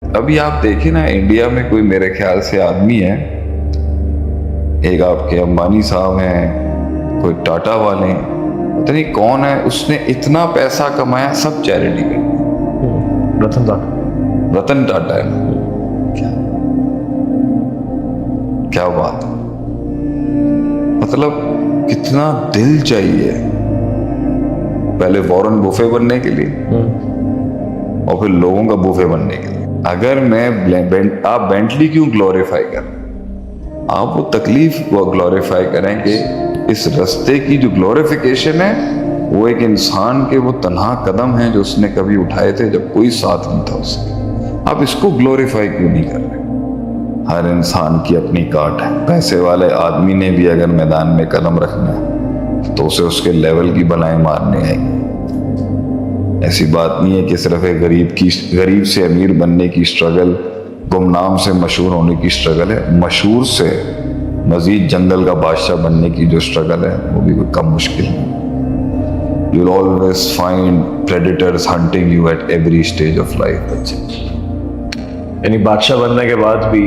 ابھی آپ دیکھیں نا انڈیا میں کوئی میرے خیال سے آدمی ہے، ایک آپ کے امبانی صاحب ہیں، کوئی ٹاٹا والے ہیں، پتہ نہیں کون ہے، اس نے اتنا پیسہ کمایا، سب چیریٹی میں۔ رتن ٹاٹا ہے نا، کیا بات ہے، مطلب کتنا دل چاہیے پہلے وارن بوفے بننے کے لیے اور پھر لوگوں کا بوفے بننے کے لیے۔ اگر آپ بینٹلی کیوں گلوریفائی کریں، آپ وہ تکلیف کو گلوریفائی کریں کہ اس رستے کی جو گلوریفیکیشن ہے وہ ایک انسان کے وہ تنہا قدم ہیں جو اس نے کبھی اٹھائے تھے جب کوئی ساتھ نہیں تھا اس کے۔ آپ اس کو گلوریفائی کیوں نہیں کر رہے؟ ہر انسان کی اپنی کاٹ ہے۔ پیسے والے آدمی نے بھی اگر میدان میں قدم رکھنا ہے تو اسے اس کے لیول کی بلائیں مارنے آئیں گی۔ ایسی بات نہیں ہے کہ صرف ایک غریب سے امیر بننے کی سٹرگل، گمنام سے مشہور ہونے کی سٹرگل ہے، مشہور سے مزید جنگل کا بادشاہ بننے کی جو سٹرگل ہے وہ بھی کوئی کم مشکل نہیں۔ You'll always find predators hunting you at every stage of life۔ یعنی بادشاہ بننے کے بعد بھی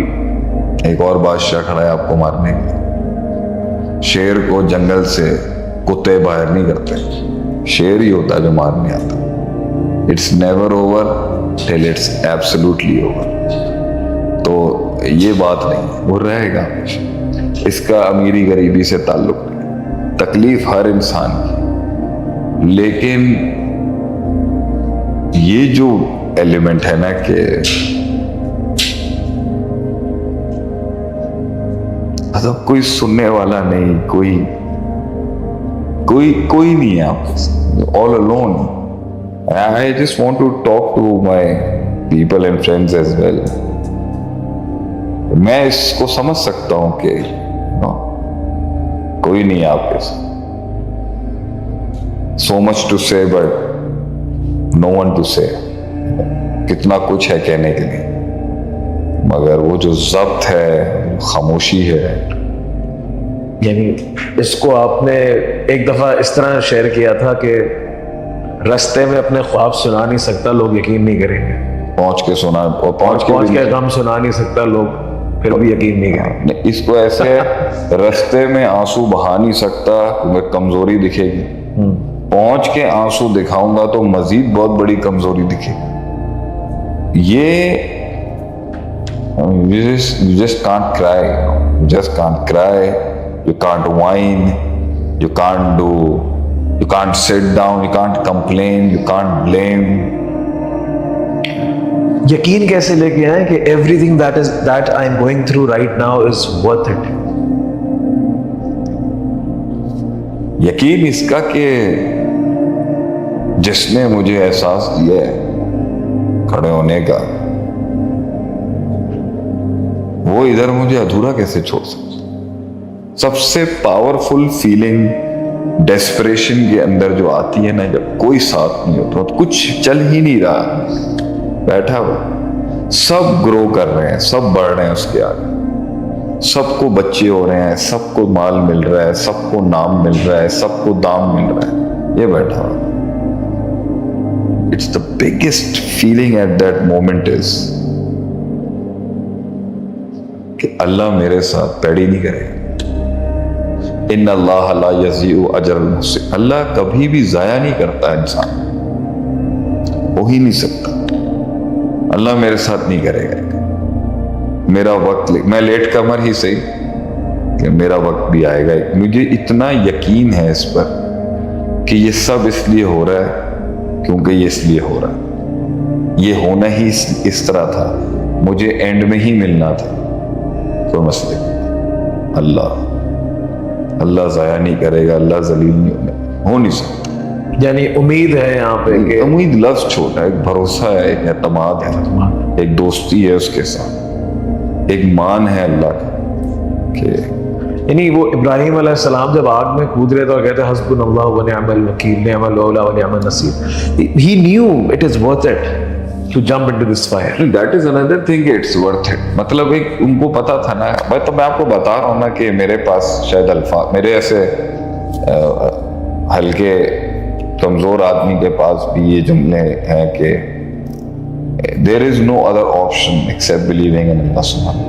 ایک اور بادشاہ کھڑا ہے آپ کو مارنے کے لیے۔ شیر کو جنگل سے کتے باہر نہیں کرتے، شیر ہی ہوتا ہے جو مارنے آتا۔ It's never over till it's absolutely over۔ تو یہ بات نہیں، وہ رہے گا ہمیشہ۔ اس کا امیری غریبی سے تعلق نہیں، تکلیف ہر انسان کی، لیکن یہ جو ایلیمنٹ ہے نا کہ مطلب کوئی سننے والا نہیں، کوئی نہیں ہے آپ all alone۔ I just want to talk to my people and friends as well۔ میں اس کو سمجھ سکتا ہوں کہ کوئی نہیں آپ کے ساتھ۔ So much to say but no one to say۔ کتنا کچھ ہے کہنے کے لیے، مگر وہ جو ضبط ہے، خاموشی ہے۔ یعنی اس کو آپ نے ایک دفعہ اس طرح شیئر کیا تھا کہ رستے میں اپنے خواب سنا نہیں سکتا، لوگ یقین نہیں کریں گے، پہنچ کے سنا اور پہنچ کے غم سنا نہیں سکتا، لوگ پھر بھی یقین نہیں کریں گے۔ اس کو ایسے رستے میں آنسو بہا نہیں سکتا تمہیں کمزوری دکھے گی، پہنچ کے آنسو دکھاؤں گا تو مزید بہت بڑی کمزوری دکھے گی۔ یہ you just can't cry، you just can't cry، you can't whine، you can't sit down، you can't complain، you can't blame۔ یقین کیسے لے کے آئیں کہ everything that I am going through right now is worth it؟ یقین اس کا کہ جس نے مجھے احساس دیا ہے کھڑے ہونے کا، وہ ادھر مجھے ادھورا کیسے چھوڑ سکتا؟ سب سے پاورفل فیلنگ ڈیسپریشن کے اندر جو آتی ہے نا، جب کوئی ساتھ نہیں ہوتا، کچھ چل ہی نہیں رہا، بیٹھا ہوا، سب گرو کر رہے ہیں، سب بڑھ رہے ہیں اس کے آگے، سب کو بچے ہو رہے ہیں، سب کو مال مل رہا ہے، سب کو نام مل رہا ہے، سب کو دام مل رہا ہے، یہ بیٹھا ہوا۔ It's the biggest feeling at that moment is کہ اللہ میرے ساتھ پیڑی نہیں کرے گا۔ ان اللہ لا یضیع اجر المحسن، اللہ کبھی بھی ضائع نہیں کرتا انسان، ہو ہی نہیں سکتا۔ اللہ میرے ساتھ نہیں کرے گا، میرا وقت میں لیٹ کمر ہی صحیح کہ میرا وقت بھی آئے گا۔ مجھے اتنا یقین ہے اس پر کہ یہ سب اس لیے ہو رہا ہے کیونکہ یہ اس لیے ہو رہا ہے، یہ ہونا ہی اس طرح تھا، مجھے اینڈ میں ہی ملنا تھا، کوئی مسئلہ نہیں۔ اللہ ضائع نہیں کرے گا، اللہ ذلیل نہیں ہو نہیں سکتا۔ یعنی امید ہے یہاں پہ کہ امید لفظ چھوٹا ہے، ایک بھروسہ ہے، ایک اعتماد ہے، ایک دوستی ہے اس کے ساتھ، ایک مان ہے اللہ کا کہ یعنی وہ ابراہیم علیہ السلام جب آگ میں کود رہے تو کہتے ہیں حسبنا اللہ و نعم الوکیل، نعم المولا و نعم النصیر۔ He knew it is worth it to jump into this fire۔ That is another thing، it's worth it۔ مطلب ایک ان کو پتا تھا نا، تو میں آپ کو بتا رہا ہوں نا کہ میرے پاس شاید الفاظ، میرے ایسے ہلکے کمزور آدمی کے پاس بھی یہ جملے ہیں کہ there is no other option except believing in Allah subhanahu,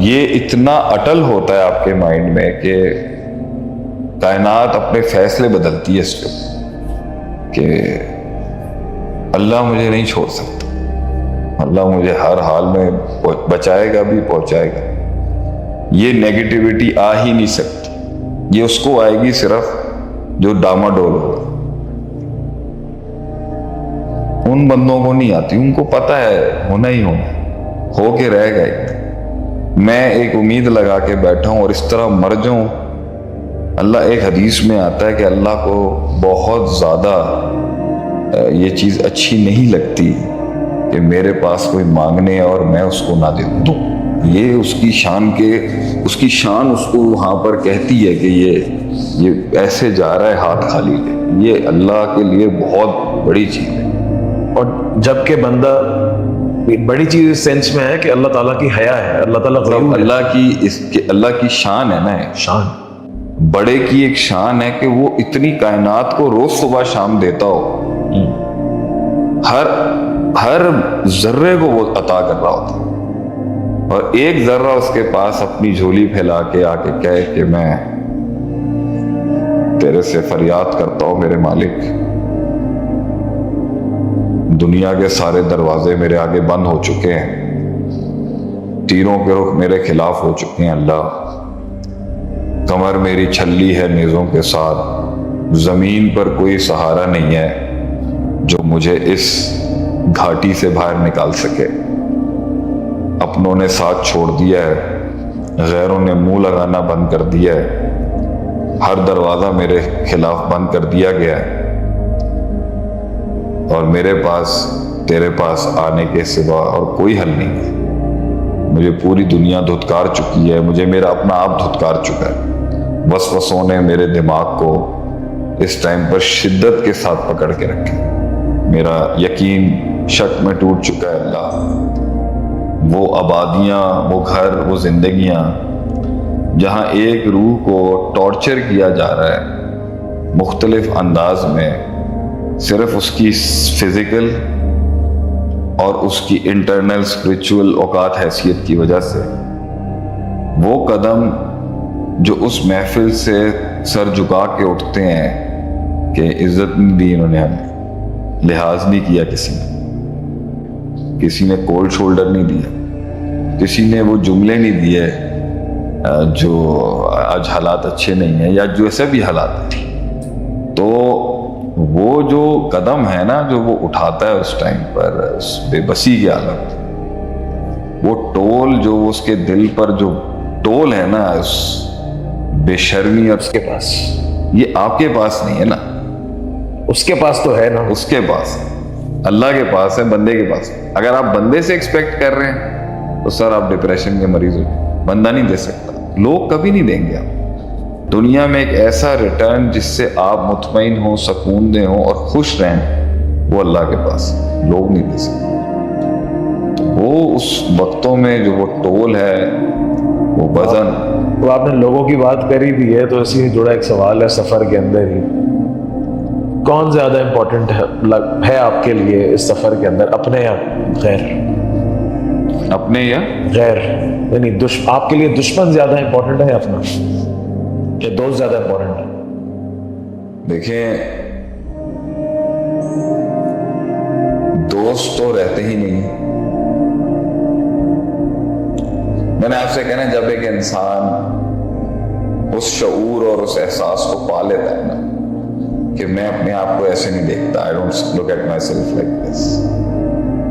یہ اتنا اٹل ہوتا ہے آپ کے مائنڈ میں کہ کائنات اپنے فیصلے بدلتی ہے اس پہ کہ اللہ مجھے نہیں چھوڑ سکتا, اللہ مجھے ہر حال میں بچائے گا بھی, پہنچائے گا. یہ نیگیٹیوٹی آ ہی نہیں سکتی, یہ اس کو آئے گی صرف جو ڈاماڈول ہوگا. ان بندوں کو نہیں آتی, ان کو پتہ ہے ہونا ہی ہونا, ہو کے رہ گئے. میں ایک امید لگا کے بیٹھا ہوں اور اس طرح مر جاؤں. اللہ, ایک حدیث میں آتا ہے کہ اللہ کو بہت زیادہ یہ چیز اچھی نہیں لگتی کہ میرے پاس کوئی مانگنے اور میں اس کو نہ دے دوں. یہ اس کی شان اس کو وہاں پر کہتی ہے کہ یہ ایسے جا رہا ہے ہاتھ خالی لے. یہ اللہ کے لیے بہت بڑی چیز ہے. اور جب کہ بندہ, بڑی چیز اس سینس میں ہے کہ اللہ تعالیٰ کی حیا ہے, اللہ تعالیٰ اللہ کی شان ہے نا, شان بڑے کی ایک شان ہے کہ وہ اتنی کائنات کو روز صبح شام دیتا ہو, ہر ذرے کو وہ عطا کر رہا ہوتا, اور ایک ذرہ اس کے پاس اپنی جھولی پھیلا کے آ کے کہے کہ میں تیرے سے فریاد کرتا ہوں میرے مالک, دنیا کے سارے دروازے میرے آگے بند ہو چکے ہیں, تیروں کے رخ میرے خلاف ہو چکے ہیں اللہ, کمر میری چھلی ہے نیزوں کے ساتھ, زمین پر کوئی سہارا نہیں ہے جو مجھے اس گھاٹی سے باہر نکال سکے. اپنوں نے ساتھ چھوڑ دیا ہے, غیروں نے منہ لگانا بند کر دیا ہے, ہر دروازہ میرے خلاف بند کر دیا گیا ہے, اور میرے پاس تیرے پاس آنے کے سوا اور کوئی حل نہیں ہے. مجھے پوری دنیا دھتکار چکی ہے, مجھے میرا اپنا آپ دھتکار چکا ہے. وسوسوں نے میرے دماغ کو اس ٹائم پر شدت کے ساتھ پکڑ کے رکھے, میرا یقین شک میں ٹوٹ چکا ہے. اللہ, وہ آبادیاں, وہ گھر, وہ زندگیاں جہاں ایک روح کو ٹارچر کیا جا رہا ہے مختلف انداز میں, صرف اس کی فزیکل اور اس کی انٹرنل اسپرچول اوقات حیثیت کی وجہ سے, وہ قدم جو اس محفل سے سر جھکا کے اٹھتے ہیں کہ عزت نہیں دی انہوں نے, ہمیں لحاظ نہیں کیا, کسی نے کولڈ شولڈر نہیں دیا, کسی نے وہ جملے نہیں دیے جو آج حالات اچھے نہیں ہیں یا جو ایسے بھی حالات ہیں. تو وہ جو قدم ہے نا جو وہ اٹھاتا ہے اس ٹائم پر اس بے بسی کے حالت, وہ ٹول جو اس کے دل پر جو ٹول ہے نا اس بے شرمی, اور اس کے پاس, یہ آپ کے پاس نہیں ہے نا, اس کے پاس تو ہے نا, اس کے پاس, اللہ کے پاس ہے, بندے کے پاس. اگر آپ بندے سے ایکسپیکٹ کر رہے ہیں تو سر آپ ڈپریشن کے مریض ہو. بندہ نہیں دے سکتا, لوگ کبھی نہیں دیں گے. آپ دنیا میں ایک ایسا ریٹرن جس سے آپ مطمئن ہوں, سکون دے ہوں اور خوش رہیں, وہ اللہ کے پاس, لوگ نہیں دے سکتے. وہ اس وقتوں میں جو وہ ٹول ہے, وہ وزن. تو آپ نے لوگوں کی بات کری بھی ہے تو اسی سے جڑا ایک سوال ہے سفر کے اندر ہی, کون زیادہ امپورٹنٹ ہے آپ کے لیے اس سفر کے اندر, اپنے یا غیر؟ اپنے یا غیر, یعنی آپ کے لیے دشمن زیادہ امپورٹنٹ ہے اپنا, یا دوست زیادہ امپورٹنٹ ہے؟ دیکھیں, دوست تو رہتے ہی نہیں. میں نے آپ سے کہنا, جب ایک انسان اس شعور اور اس احساس کو پا لیتا ہے نا کہ میں اپنے آپ کو ایسے نہیں دیکھتا, I don't look at myself like this,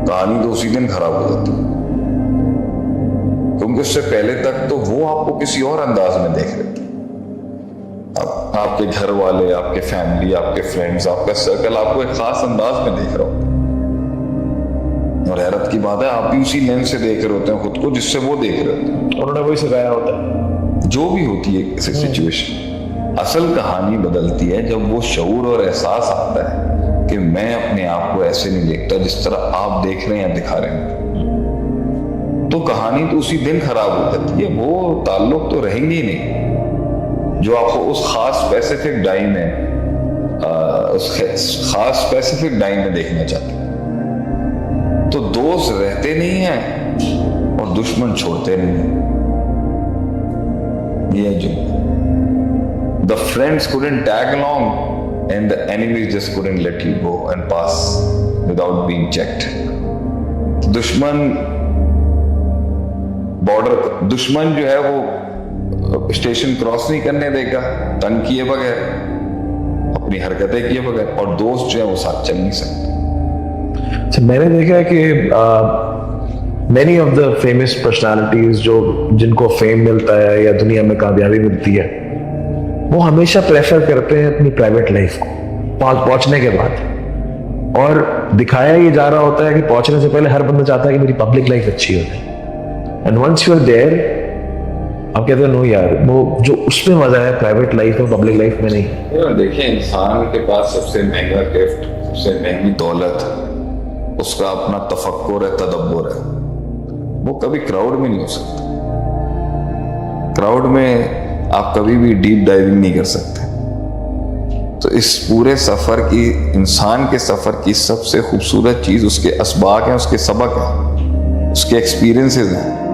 کہانی تو اسی دن خراب ہو جاتی ہے. کیونکہ اس سے پہلے تک تو وہ آپ کو کسی اور انداز میں دیکھ رہے تھے. آپ کے گھر والے, آپ کے فیملی, آپ کے فرینڈز, آپ کا سرکل آپ کو ایک خاص انداز میں دیکھ رہا ہوتا ہے, اور حیرت کی بات ہے آپ بھی اسی لینس سے دیکھ رہے ہوتے ہیں خود کو جس سے وہ دیکھ رہے ہوتے ہیں. انہوں نے وہی سکھایا ہوتا ہے. جو بھی ہوتی ہے ایسی سچویشن, اصل کہانی بدلتی ہے جب وہ شعور اور احساس آتا ہے کہ میں اپنے آپ کو ایسے نہیں دیکھتا جس طرح آپ دیکھ رہے ہیں, دکھا رہے ہیں. تو کہانی تو اسی دن خراب ہو جاتی ہے. وہ تعلق تو رہیں گے ہی نہیں جو آپ کو اس خاص اسپیسیفک ٹائم میں خاص اسپیسیفک ٹائم میں دیکھنا چاہتے ہیں. تو دوست رہتے نہیں ہیں اور دشمن چھوڑتے نہیں ہیں. یہ جو the friends couldn't tag along and the enemies just couldn't let you go and pass without being checked. دشمن جو ہے وہ اسٹیشن کراس نہیں کرنے دے گا تنگ کیے بغیر, اپنی حرکتیں کیے بغیر, اور دوست جو ہے وہ ساتھ چل نہیں سکتے. اچھا, میں نے دیکھا ہے کہ many of the famous personalities جو جن کو فیم ملتا ہے یا دنیا میں کامیابی ملتی ہے, وہ ہمیشہ پریفر کرتے ہیں اپنی پرائیویٹ لائف کو پہنچنے کے بعد, اور دکھایا یہ جا رہا ہوتا ہے کہ پہنچنے سے پہلے ہر بندہ چاہتا ہے کہ میری پبلک لائف اچھی ہو جائے. And once you are there, آپ کہتے ہیں نو یار, وہ جو اس میں مزہ ہے پرائیویٹ لائف میں, پبلک لائف میں نہیں. دیکھیں, انسان کے پاس سب سے مہنگا گفٹ, سب سے مہنگی دولت اس کا اپنا تفکر ہے, تدبر ہے. وہ کبھی کراؤڈ میں نہیں ہو سکتا. کراؤڈ میں آپ کبھی بھی ڈیپ ڈائیونگ نہیں کر سکتے. تو اس پورے سفر کی, انسان کے سفر کی سب سے خوبصورت چیز اس کے اسباق ہیں, اس کے سبق ہیں, اس کے ایکسپیرینسز ہیں.